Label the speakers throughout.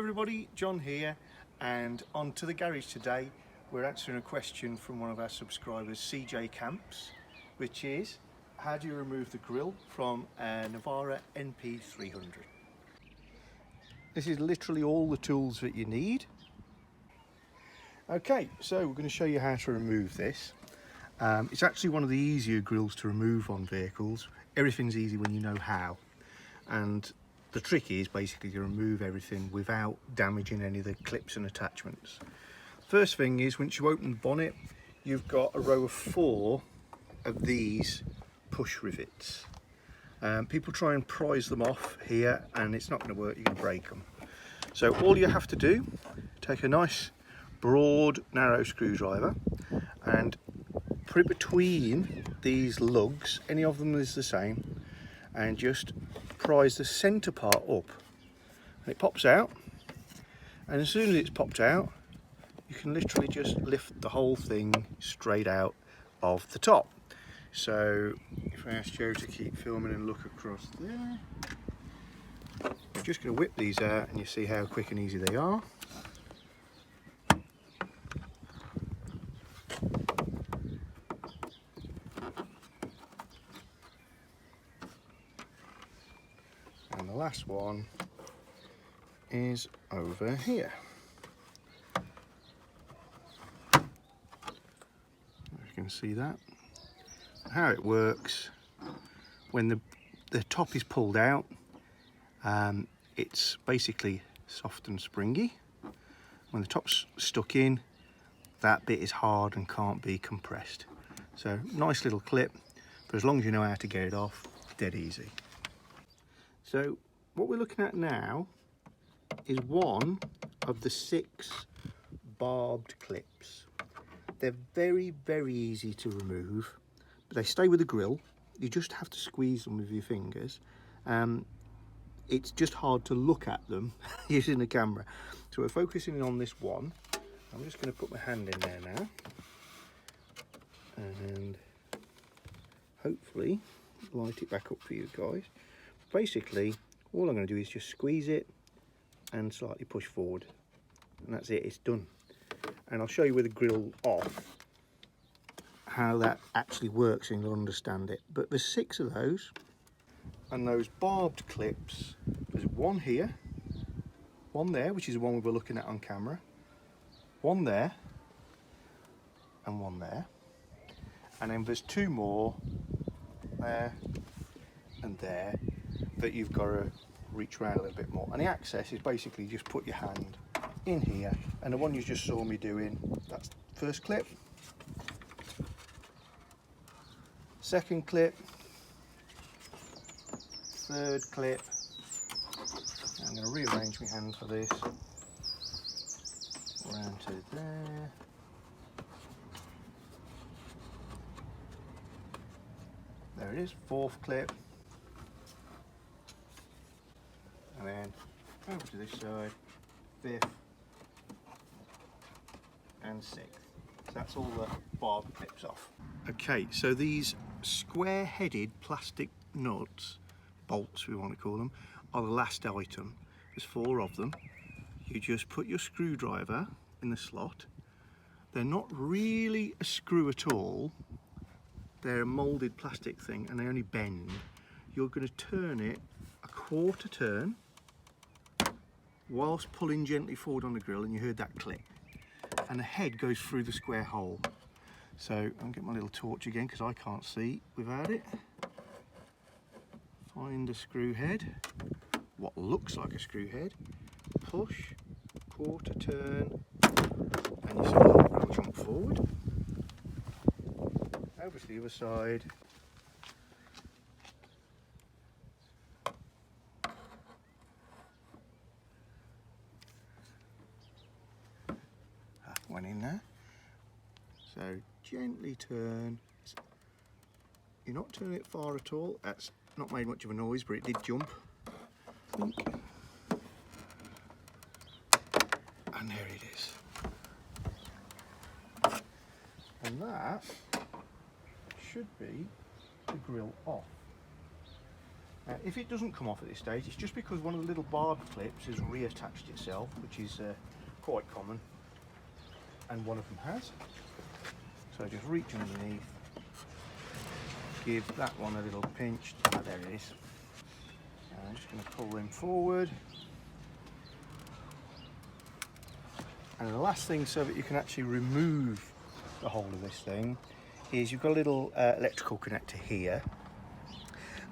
Speaker 1: everybody, John here, and on to the garage today. We're answering a question from one of our subscribers, CJ Camps, which is, how do you remove the grill from a Navara NP300? This is literally all the tools that you need. Okay, so we're going to show you how to remove this. It's actually one of the easier grills to remove on vehicles. Everything's easy when you know how. And the trick is basically to remove everything without damaging any of the clips and attachments. First thing is, once you open the bonnet, you've got a row of 4 of these push rivets. People try and prise them off here and it's not going to work, you're going to break them. So all you have to do, take a nice broad narrow screwdriver and put it between these lugs, any of them is the same, and just prise the centre part up, and it pops out, and as soon as it's popped out you can literally just lift the whole thing straight out of the top. So if I ask Joe to keep filming and look across there, I'm just going to whip these out and you see how quick and easy they are. And the last one is over here. If you can see that. How it works, when the top is pulled out, it's basically soft and springy. When the top's stuck in, that bit is hard and can't be compressed. So nice little clip, but as long as you know how to get it off, dead easy. So what we're looking at now is one of the 6 barbed clips. They're very, very easy to remove, but they stay with the grill. You just have to squeeze them with your fingers. It's just hard to look at them using the camera. So we're focusing on this one. I'm just going to put my hand in there now and hopefully light it back up for you guys. Basically, all I'm going to do is just squeeze it and slightly push forward, and that's it, it's done. And I'll show you with the grill off how that actually works and you'll understand it. But there's 6 of those, and those barbed clips, there's one here, one there, which is the one we were looking at on camera, one there, and one there, and then there's 2 more there and there that you've got to reach around a little bit more. And the access is basically just put your hand in here, and the one you just saw me doing, that's the first clip, second clip, third clip. I'm going to rearrange my hand for this, around to there, there it is, 4th clip, and then over to this side, 5th and 6th. So that's all the barb clips off. Okay, so these square-headed plastic nuts, bolts we want to call them, are the last item. There's 4 of them. You just put your screwdriver in the slot. They're not really a screw at all. They're a moulded plastic thing and they only bend. You're going to turn it a 1/4 turn whilst pulling gently forward on the grill, and you heard that click. And the head goes through the square hole. So I'm getting my little torch again because I can't see without it. Find the screw head, what looks like a screw head, push, 1/4 turn, and you see the whole grill jump forward. Over to the other side. One in there. So gently turn. You're not turning it far at all. That's not made much of a noise, but it did jump. And there it is. And that should be the grill off. If it doesn't come off at this stage, it's just because one of the little barb clips has reattached itself, which is quite common, and one of them has. So just reach underneath, give that one a little pinch. Ah, there it is. I'm just going to pull them forward. And the last thing, so that you can actually remove the whole of this thing, is you've got a little electrical connector here,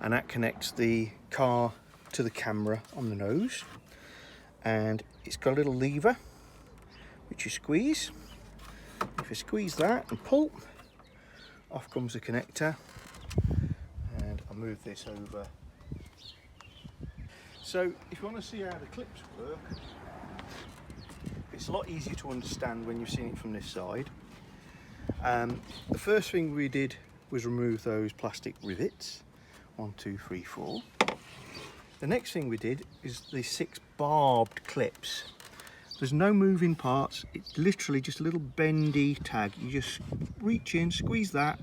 Speaker 1: and that connects the car to the camera on the nose, and it's got a little lever which you squeeze. If you squeeze that and pull, off comes the connector, and I'll move this over. So if you want to see how the clips work, it's a lot easier to understand when you've seen it from this side. The first thing we did was remove those plastic rivets. 1, 2, 3, 4. The next thing we did is the 6 barbed clips. There's no moving parts, it's literally just a little bendy tag. You just reach in, squeeze that,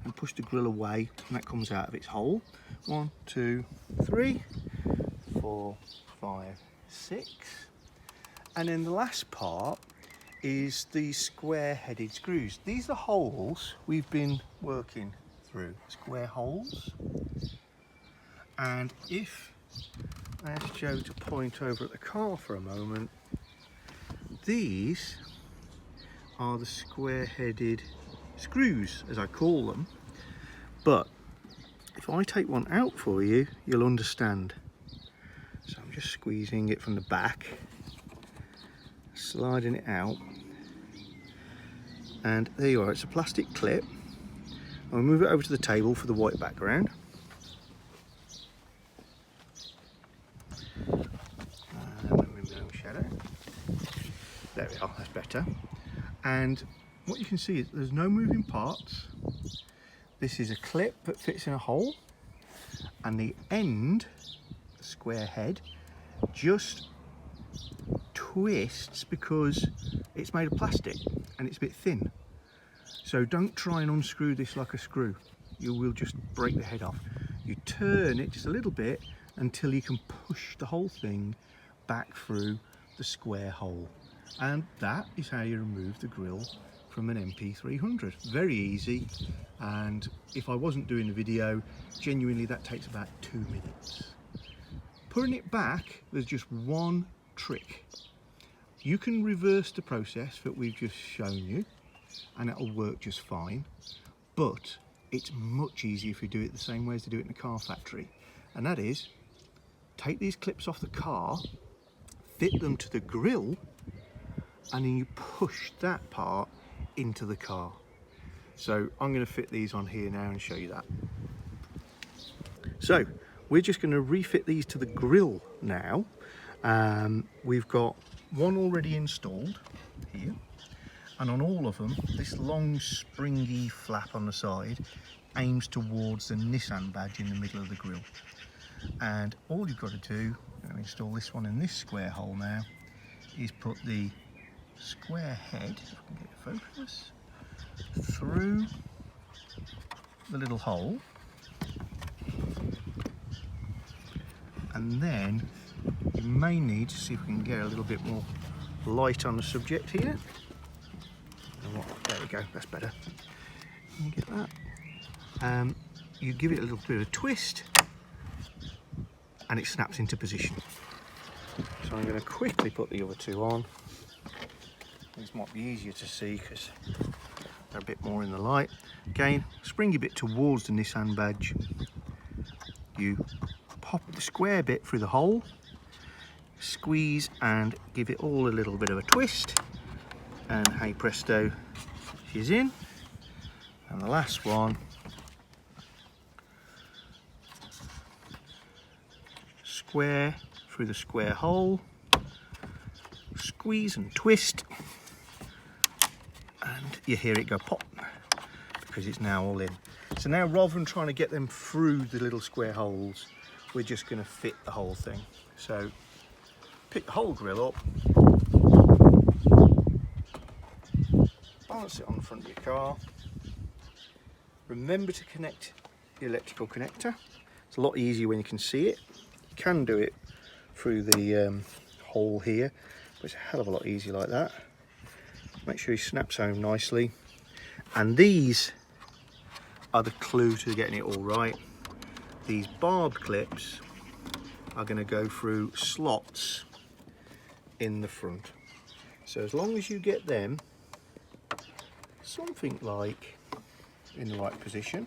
Speaker 1: and push the grill away, and that comes out of its hole. 1, 2, 3, 4, 5, 6. And then the last part is the square-headed screws. These are holes we've been working through, square holes. And if I ask Joe to point over at the car for a moment, these are the square-headed screws, as I call them. But if I take one out for you, you'll understand. So I'm just squeezing it from the back, sliding it out, and there you are. It's a plastic clip. I'll move it over to the table for the white background. Shadow. There we are, that's better. And what you can see is there's no moving parts. This is a clip that fits in a hole, and the end, the square head, just twists because it's made of plastic and it's a bit thin. So don't try and unscrew this like a screw. You will just break the head off. You turn it just a little bit until you can push the whole thing back through the square hole. And that is how you remove the grill from an NP300. Very easy, and if I wasn't doing the video, genuinely that takes about 2 minutes. Putting it back, there's just one trick. You can reverse the process that we've just shown you, and it'll work just fine, but it's much easier if you do it the same way as they do it in the car factory, and that is take these clips off the car, fit them to the grill, and then you push that part into the car. So I'm going to fit these on here now and show you that. So we're just going to refit these to the grill now. We've got one already installed here, and on all of them this long springy flap on the side aims towards the Nissan badge in the middle of the grill. And all you've got to do, I'm going to install this one in this square hole now, is put the square head, if I can get a focus, through the little hole, and then you may need to see if we can get a little bit more light on the subject here. There we go, that's better. Can you get that? You give it a little bit of a twist and it snaps into position. So I'm going to quickly put the other two on. These might be easier to see because they're a bit more in the light. Again, springy bit towards the Nissan badge. You pop the square bit through the hole, squeeze and give it all a little bit of a twist, and hey presto, she's in. And the last one, square through the square hole, squeeze and twist, and you hear it go pop because it's now all in. So now, rather than trying to get them through the little square holes, we're just going to fit the whole thing. So pick the whole grill up, balance it on the front of your car, remember to connect the electrical connector It's a lot easier when you can see it. You can do it through the hole here, but it's a hell of a lot easier like that. Make sure he snaps home nicely. And these are the clue to getting it all right. These barbed clips are going to go through slots in the front. So as long as you get them something like in the right position,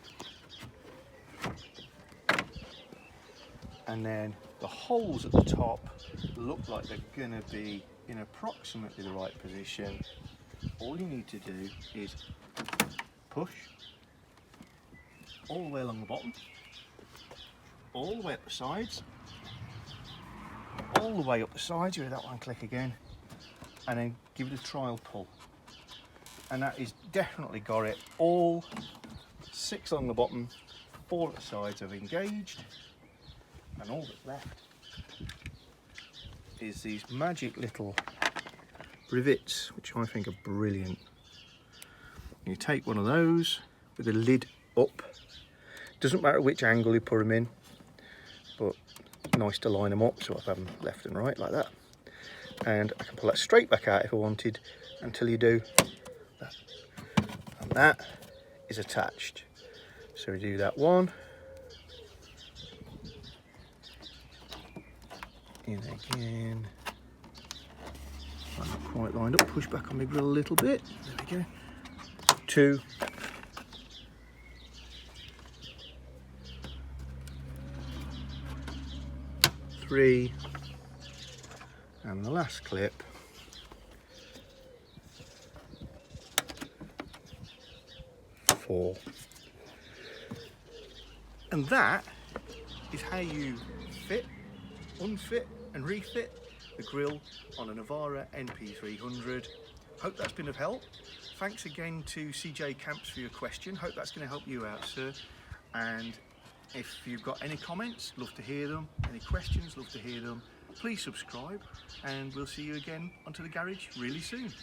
Speaker 1: and then the holes at the top look like they're going to be in approximately the right position, all you need to do is push all the way along the bottom, all the way up the sides, all the way up the sides, you hear that one click again, and then give it a trial pull. And that is definitely got it. All 6 along the bottom, 4 at the sides have engaged, and all that's left is these magic little rivets, which I think are brilliant. You take one of those with the lid up. Doesn't matter which angle you put them in, but nice to line them up, so I have them left and right like that. And I can pull that straight back out if I wanted, until you do that. And that is attached. So we do that one. In again. I'm not quite lined up, push back on my grill a little bit. There we go. 2. 3. And the last clip. 4. And that is how you fit, unfit and refit the grill on a Navara NP300. Hope that's been of help. Thanks again to CJ Camps for your question. Hope that's going to help you out, sir. And if you've got any comments, love to hear them. Any questions, love to hear them. Please subscribe, and we'll see you again onto the garage really soon.